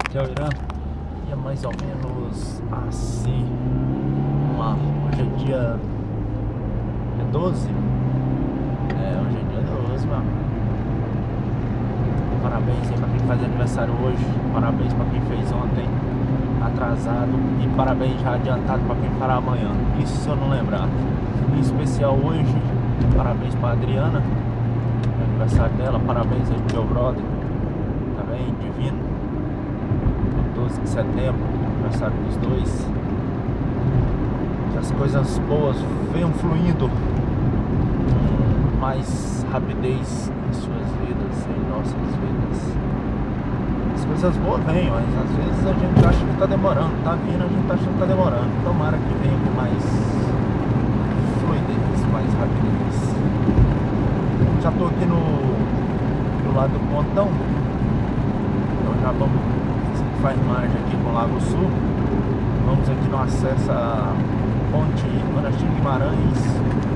Aqui é o Irã. E é mais ou menos assim. Vamos lá. Hoje é dia 12. Hoje é dia 12, mano. Parabéns aí pra quem faz aniversário hoje. Parabéns pra quem fez ontem atrasado. E parabéns já adiantado pra quem fará amanhã. Isso se eu não lembrar. Em especial hoje, parabéns pra Adriana, aniversário dela. Parabéns aí pro meu brother, tá bem? Divino, 12 de setembro, aniversário dos dois. Que as coisas boas venham fluindo com mais rapidez em suas vidas, em nossas vidas. As coisas boas vêm, mas às vezes a gente acha que tá demorando. Tá vindo, a gente tá achando que tá demorando. Tomara que venha com mais fluidez, mais rapidez. Já tô aqui do lado do pontão. Então já vamos faz margem aqui com o Lago Sul. Vamos aqui no acesso à ponte Ernestina Guimarães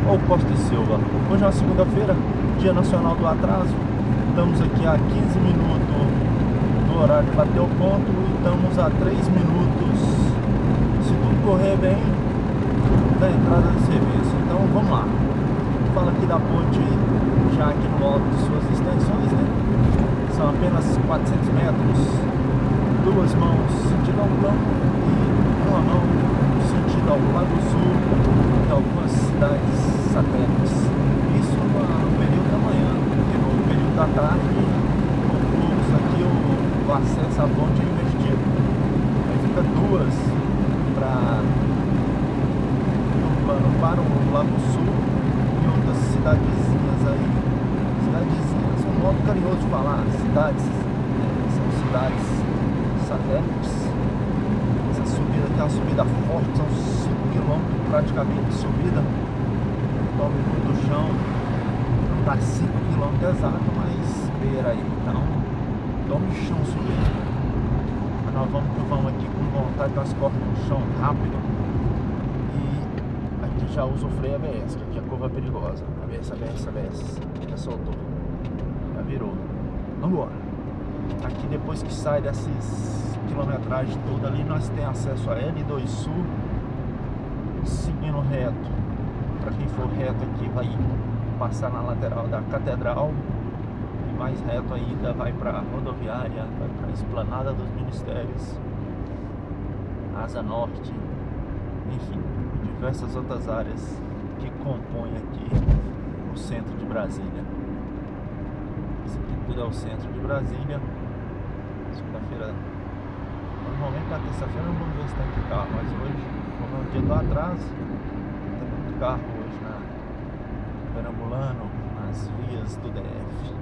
ou Costa e Silva. Hoje é uma segunda-feira, dia nacional do atraso. Estamos aqui a 15 minutos do horário de bater o ponto e estamos a 3 minutos, se tudo correr bem, da entrada do serviço. Então vamos lá. Fala aqui da ponte já aqui no alto de suas extensões, né? São apenas 400 metros, duas mãos sentido ao plano e uma mão sentido ao Lago Sul e algumas cidades satélites. Isso no período da manhã, porque no período da tarde o fluxo aqui, o acesso à ponte é invertido. Aí fica duas para o Lago Sul e outras cidadezinhas aí. Cidadezinhas, é um modo carinhoso de falar. Cidades, são cidades satélites. Essa subida aqui é uma subida forte, são 5 km praticamente de subida. Tome muito chão, não dá 5 km exato, mas beira aí, então tome chão subindo. Mas nós vamos aqui com vontade, nós cortamos um chão rápido. E aqui já usa o freio ABS, que aqui a curva é perigosa. ABS, já soltou, já virou. Vambora. Aqui depois que sai desses quilometragem toda ali, nós temos acesso a L2 Sul, seguindo reto. Para quem for reto aqui vai passar na lateral da Catedral e mais reto ainda vai para a rodoviária, vai para a Esplanada dos Ministérios, Asa Norte, enfim, diversas outras áreas que compõem aqui o centro de Brasília. Isso aqui tudo é o centro de Brasília. Segunda-feira, normalmente na terça-feira não vamos ver se tem de carro, mas hoje, como é o dia do atraso, tem muito carro hoje perambulando nas vias do DF.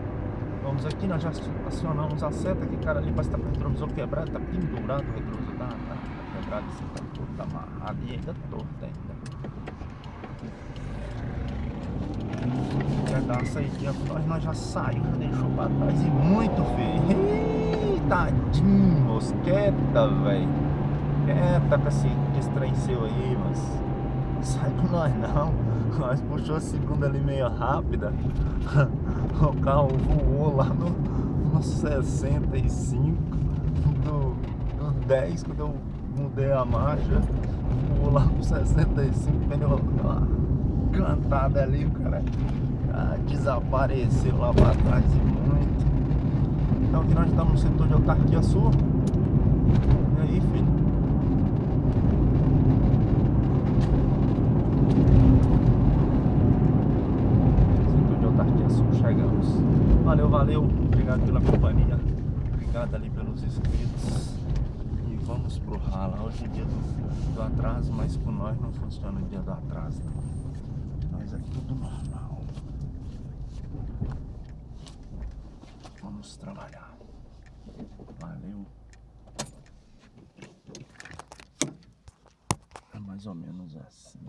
Vamos aqui, nós já acionamos a seta, que cara ali parece que tá com o retrovisor quebrado, tá pendurado o retrovisor, tá quebrado assim, tá todo amarrado e ainda torto ainda. Quer dar uma saidinha com nós já saiu, já deixou pra trás e muito feio. Tadinho, moço, quieta, velho. Quieta com esse trem seu aí, mas sai com nós não. Nós puxou a segunda ali meio rápida. O carro voou lá no 65 do 10, quando eu mudei a marcha. Voou lá pro 65, pneu cantada ali, o cara desapareceu lá pra trás e muito. Então aqui nós estamos no setor de autarquia sul. E aí, filho? Setor de autarquia sul, chegamos. Valeu, obrigado pela companhia. Obrigado ali pelos inscritos. E vamos pro rala. Hoje é dia do atraso, mas com nós não funciona o dia do atraso. Nós é tudo normal. Vamos trabalhar. Valeu. É mais ou menos assim.